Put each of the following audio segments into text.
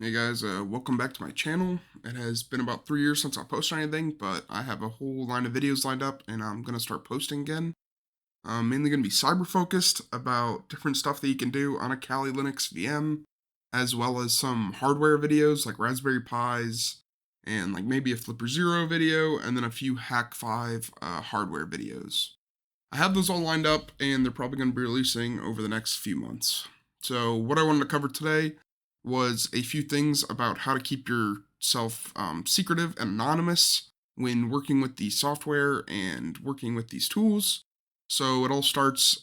Hey guys, welcome back to my channel. It has been about 3 years since I posted anything, but I have a whole line of videos lined up and I'm going to start posting again. I'm mainly going to be cyber focused about different stuff that you can do on a Kali Linux VM, as well as some hardware videos like Raspberry Pis, and like maybe a Flipper Zero video, and then a few Hack 5 hardware videos. I have those all lined up and they're probably going to be releasing over the next few months. So what I wanted to cover today was a few things about how to keep yourself secretive and anonymous when working with the software and working with these tools. So it all starts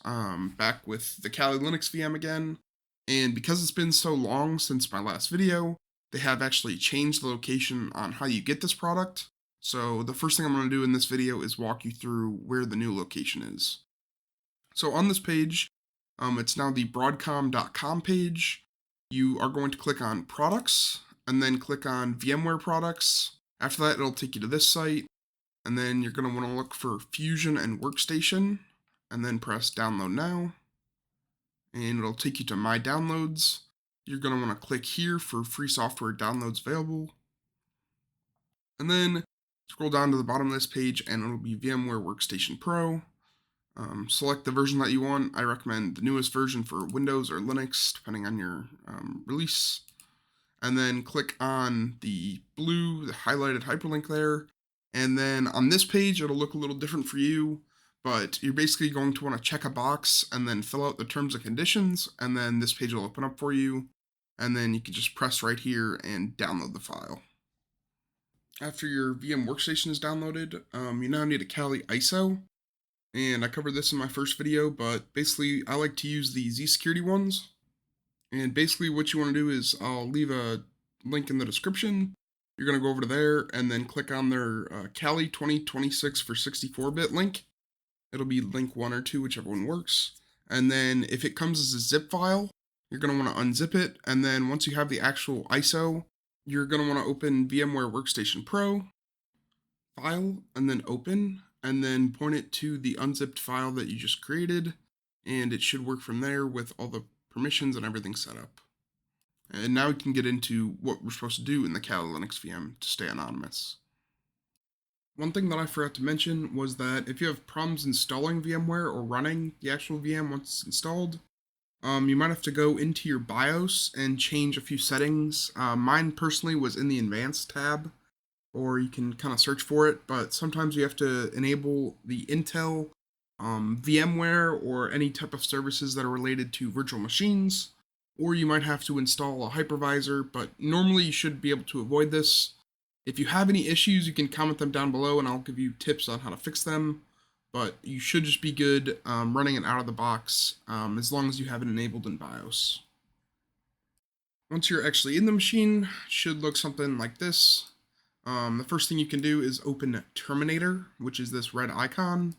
back with the Kali Linux VM again. And because it's been so long since my last video, they have actually changed the location on how you get this product. So the first thing I'm going to do in this video is walk you through where the new location is. So on this page, it's now the broadcom.com page. You are going to click on products and then click on VMware products. After that, it'll take you to this site. And then you're going to want to look for Fusion and Workstation and then press download now. And it'll take you to my downloads. You're going to want to click here for free software downloads available. And then scroll down to the bottom of this page and it'll be VMware Workstation Pro. Select the version that you want. I recommend the newest version for Windows or Linux, depending on your release. And then click on the blue, the highlighted hyperlink there. And then on this page, it'll look a little different for you, but you're basically going to want to check a box and then fill out the terms and conditions. And then this page will open up for you. And then you can just press right here and download the file. After your VM workstation is downloaded, you now need a Kali ISO. And I covered this in my first video, but basically I like to use the Z-Security ones. And basically what you want to do is I'll leave a link in the description. You're going to go over to there and then click on their Kali 2026 for 64-bit link. It'll be link 1 or 2, whichever one works. And then if it comes as a zip file, you're going to want to unzip it. And then once you have the actual ISO, you're going to want to open VMware Workstation Pro, File, and then Open. And then point it to the unzipped file that you just created, and it should work from there with all the permissions and everything set up. And now we can get into what we're supposed to do in the Kali Linux VM to stay anonymous. One thing that I forgot to mention was that if you have problems installing VMware or running the actual VM once it's installed, you might have to go into your BIOS and change a few settings. Mine personally was in the Advanced tab, or you can kind of search for it, but sometimes you have to enable the Intel, VMware, or any type of services that are related to virtual machines, or you might have to install a hypervisor, but normally you should be able to avoid this. If you have any issues, you can comment them down below and I'll give you tips on how to fix them, but you should just be good running it out of the box as long as you have it enabled in BIOS. Once you're actually in the machine, it should look something like this. The first thing you can do is open Terminator, which is this red icon.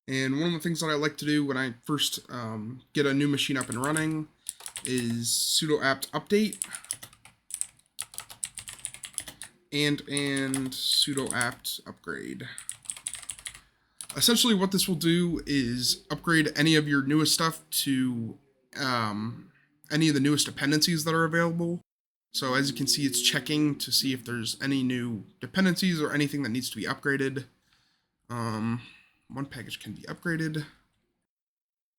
And one of the things that I like to do when I first get a new machine up and running is sudo apt update and sudo apt upgrade. Essentially what this will do is upgrade any of your newest stuff to any of the newest dependencies that are available. So as you can see, it's checking to see if there's any new dependencies or anything that needs to be upgraded. One package can be upgraded.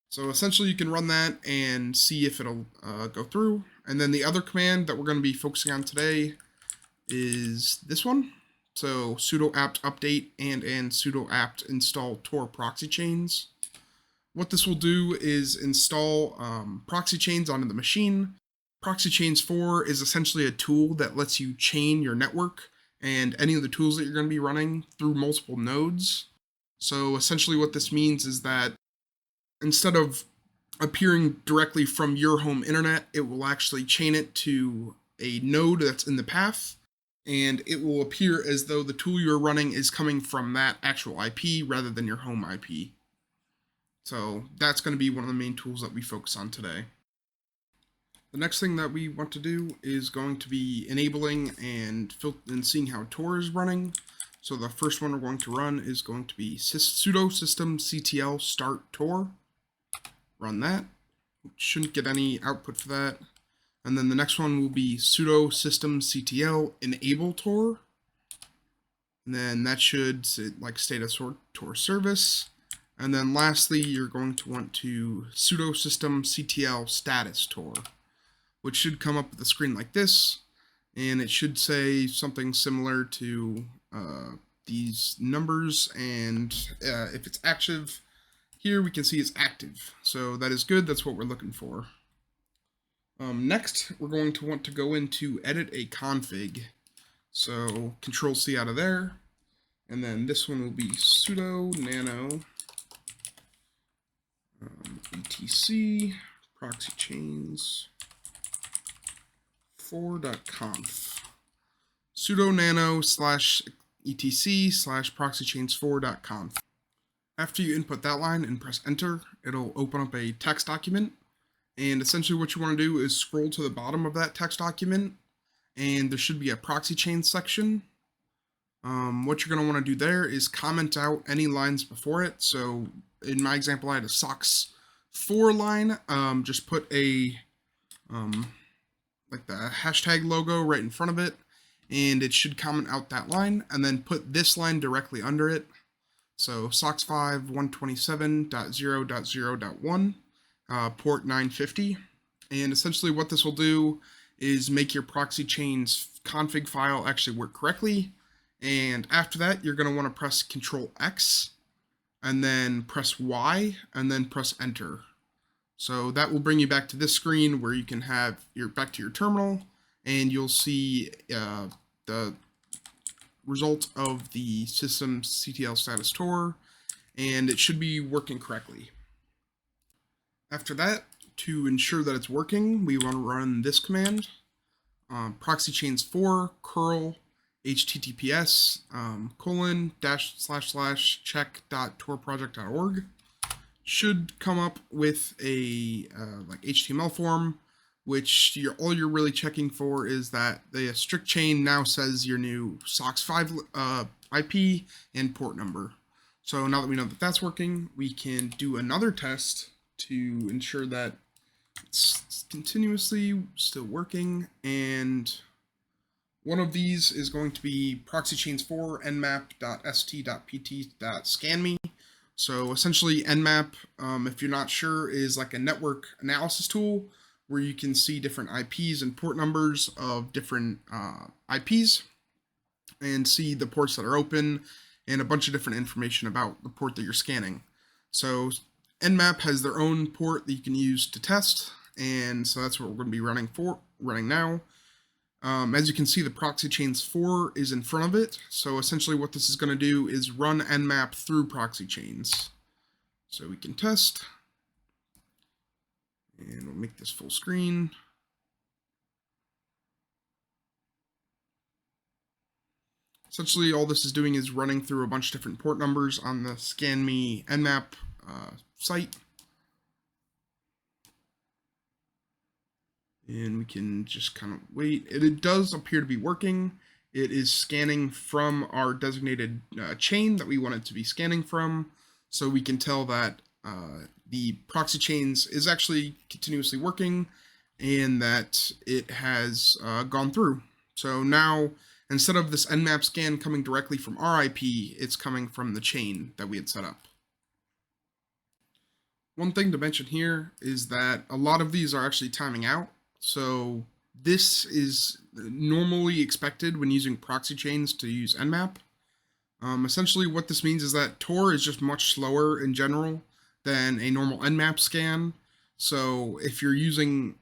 So essentially you can run that and see if it'll go through. And then the other command that we're going to be focusing on today is this one. So sudo apt update and sudo apt install Tor Proxychains. What this will do is install proxy chains onto the machine. Proxychains 4 is essentially a tool that lets you chain your network and any of the tools that you're going to be running through multiple nodes. So essentially what this means is that instead of appearing directly from your home internet, it will actually chain it to a node that's in the path, and it will appear as though the tool you're running is coming from that actual IP rather than your home IP. So that's going to be one of the main tools that we focus on today. The next thing that we want to do is going to be enabling and seeing how Tor is running. So the first one we're going to run is going to be sudo systemctl start Tor. Run that. Shouldn't get any output for that. And then the next one will be sudo systemctl enable Tor. And then that should like status or Tor service. And then lastly, you're going to want to sudo systemctl status Tor, which should come up with a screen like this. And it should say something similar to these numbers. And if it's active, here we can see it's active. So that is good. That's what we're looking for. Next, we're going to want to go into edit a config. So Control C out of there. And then this one will be sudo nano etc proxychains 4.conf. Sudo nano /etc proxychains4.conf. After you input that line and press enter, it'll open up a text document. And essentially what you want to do is scroll to the bottom of that text document, and there should be a proxy chain section. What you're going to want to do there is comment out any lines before it. So in my example, I had a socks 4 line. Just put a like the hashtag logo right in front of it, and it should comment out that line, and then put this line directly under it. So socks 5 127.0.0.1 port 950. And essentially what this will do is make your proxy chains config file actually work correctly. And after that, you're going to want to press Control X and then press Y and then press enter. So that will bring you back to this screen where you can have your back to your terminal, and you'll see the result of the systemctl status Tor, and it should be working correctly. After that, to ensure that it's working, we want to run this command, proxychains4 curl https ://check.torproject.org. Should come up with a like HTML form, which all you're really checking for is that the strict chain now says your new socks 5 IP and port number. So now that we know that that's working, we can do another test to ensure that it's continuously still working. And one of these is going to be proxychains4 nmap.st.pt.scanme. So essentially nmap, if you're not sure, is like a network analysis tool where you can see different IPs and port numbers of different IPs and see the ports that are open and a bunch of different information about the port that you're scanning. So nmap has their own port that you can use to test, and so that's what we're going to be running now. As you can see, the proxychains4 is in front of it. So essentially what this is going to do is run nmap through proxychains. So we can test, and we'll make this full screen. Essentially all this is doing is running through a bunch of different port numbers on the scanme nmap site. And we can just kind of wait. It does appear to be working. It is scanning from our designated chain that we want it to be scanning from. So we can tell that the proxy chains is actually continuously working and that it has gone through. So now, instead of this nmap scan coming directly from our IP, it's coming from the chain that we had set up. One thing to mention here is that a lot of these are actually timing out. So this is normally expected when using proxy chains to use nmap. Essentially what this means is that Tor is just much slower in general than a normal nmap scan. So if you're using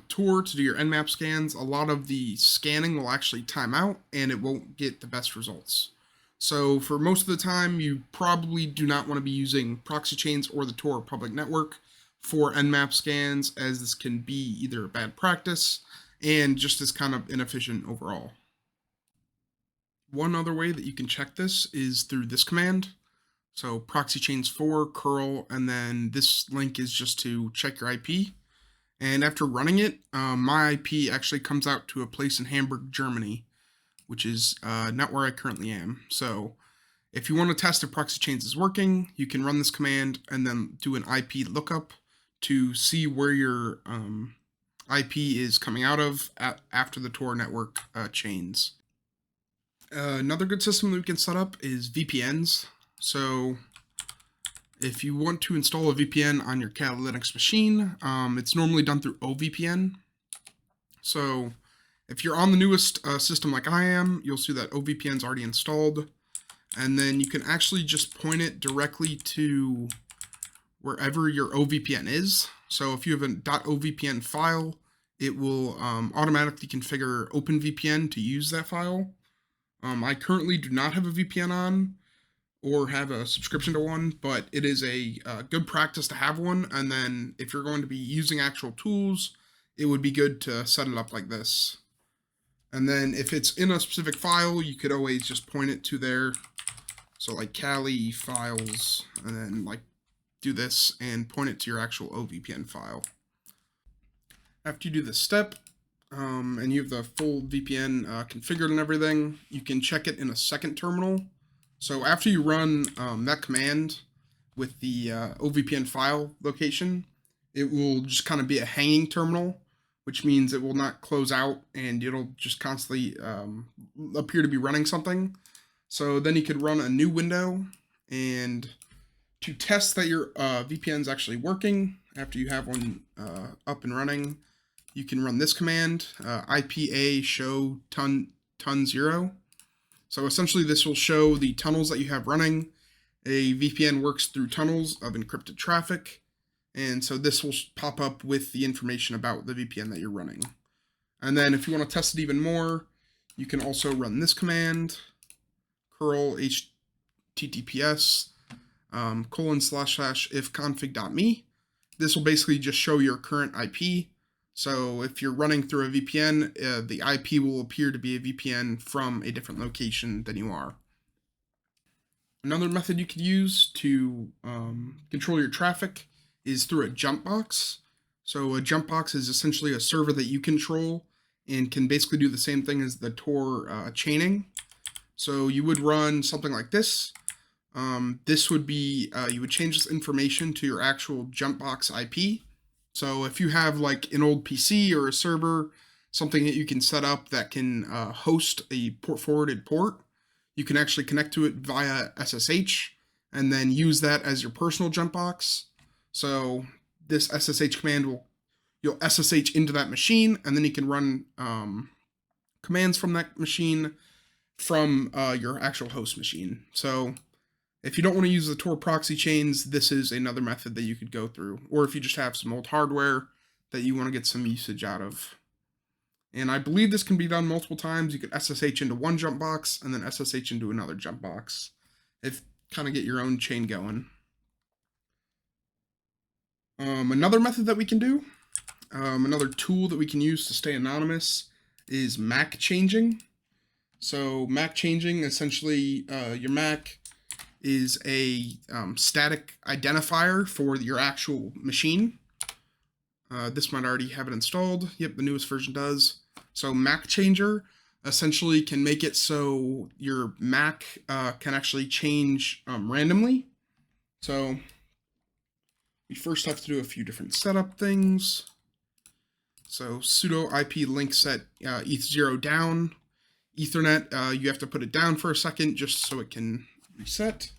Tor to do your nmap scans, a lot of the scanning will actually time out and it won't get the best results. So for most of the time, you probably do not want to be using proxy chains or the Tor public network for nmap scans, as this can be either a bad practice and just as kind of inefficient overall. One other way that you can check this is through this command. So proxychains4 curl, and then this link is just to check your IP. And after running it, my IP actually comes out to a place in Hamburg, Germany, which is not where I currently am. So if you want to test if proxychains is working, you can run this command and then do an IP lookup to see where your IP is coming out of after the Tor network chains. Another good system that we can set up is VPNs. So if you want to install a VPN on your Kali Linux machine, it's normally done through OVPN. So if you're on the newest system like I am, you'll see that OVPN is already installed. And then you can actually just point it directly to wherever your OVPN is. So if you have a .ovpn file, it will automatically configure OpenVPN to use that file. I currently do not have a VPN on or have a subscription to one, but it is a good practice to have one. And then if you're going to be using actual tools, it would be good to set it up like this. And then if it's in a specific file, you could always just point it to there. So like Kali files, and then like do this and point it to your actual OVPN file. After you do this step, and you have the full VPN configured and everything, you can check it in a second terminal. So after you run that command with the OVPN file location, it will just kind of be a hanging terminal, which means it will not close out and it'll just constantly appear to be running something. So then you could run a new window, and to test that your VPN is actually working after you have one up and running, you can run this command, IPA show ton 0. So essentially this will show the tunnels that you have running. A VPN works through tunnels of encrypted traffic, and so this will pop up with the information about the VPN that you're running. And then if you want to test it even more, you can also run this command, curl https ://ifconfig.me. This will basically just show your current IP. So if you're running through a VPN, the IP will appear to be a VPN from a different location than you are. Another method you could use to control your traffic is through a Jumpbox. So a Jumpbox is essentially a server that you control and can basically do the same thing as the Tor chaining. So you would run something like this. This would be, you would change this information to your actual Jumpbox IP. So if you have like an old PC or a server, something that you can set up that can host a forwarded port, you can actually connect to it via SSH and then use that as your personal Jumpbox. So this SSH command you'll SSH into that machine, and then you can run commands from that machine from your actual host machine. So if you don't want to use the Tor Proxychains, this is another method that you could go through. Or if you just have some old hardware that you want to get some usage out of. And I believe this can be done multiple times. You could SSH into one Jumpbox and then SSH into another Jumpbox. If kind of get your own chain going. Another method that we can do, another tool that we can use to stay anonymous, is Macchanging. So Macchanging, essentially, your Mac is a static identifier for your actual machine. This might already have it installed. Yep, the newest version does. So Macchanger essentially can make it so your Mac can actually change randomly. So we first have to do a few different setup things. So sudo IP link set eth0 down. Ethernet, you have to put it down for a second just so it can reset.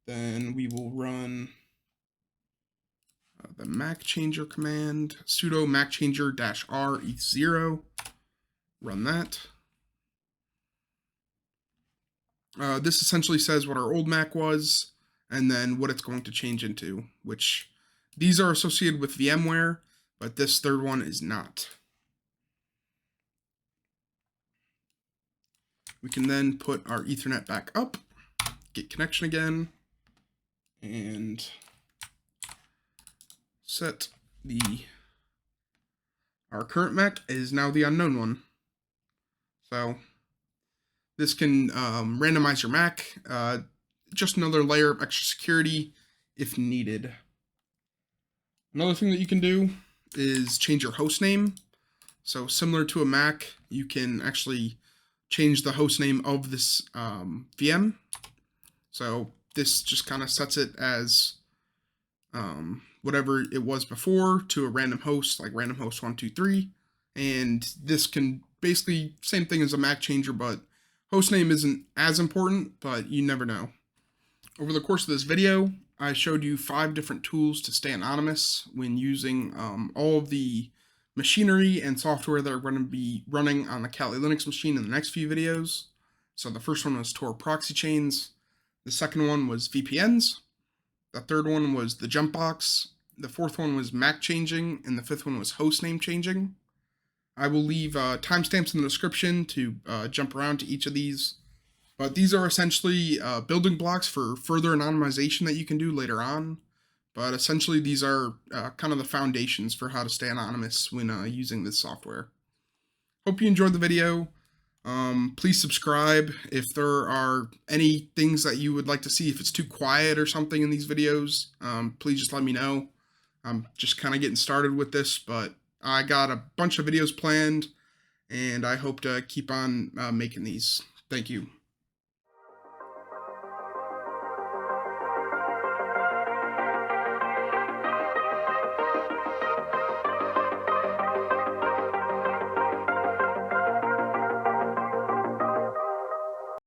Then we will run the Macchanger command, sudo macchanger -r eth0. Run that. This essentially says what our old Mac was and then what it's going to change into, which these are associated with VMware, but this third one is not. We can then put our Ethernet back up, get connection again, and set our current Mac is now the unknown one. So this can randomize your Mac, just another layer of extra security if needed. Another thing that you can do is change your host name. So similar to a Mac, you can actually change the host name of this VM. So this just kind of sets it as whatever it was before to a random host like random host 123. And this can basically same thing as a Macchanger, but hostname isn't as important, but you never know. Over the course of this video, I showed you 5 different tools to stay anonymous when using all of the machinery and software that are going to be running on the Kali Linux machine in the next few videos. So the first one was Tor Proxychains, the second one was VPNs, the third one was the Jumpbox, the fourth one was Macchanging, and the fifth one was Hostname Changing. I will leave timestamps in the description to jump around to each of these. But these are essentially building blocks for further anonymization that you can do later on. But essentially these are kind of the foundations for how to stay anonymous when using this software. Hope you enjoyed the video. Please subscribe if there are any things that you would like to see. If it's too quiet or something in these videos, please just let me know. I'm just kind of getting started with this, but I got a bunch of videos planned, and I hope to keep on making these. Thank you.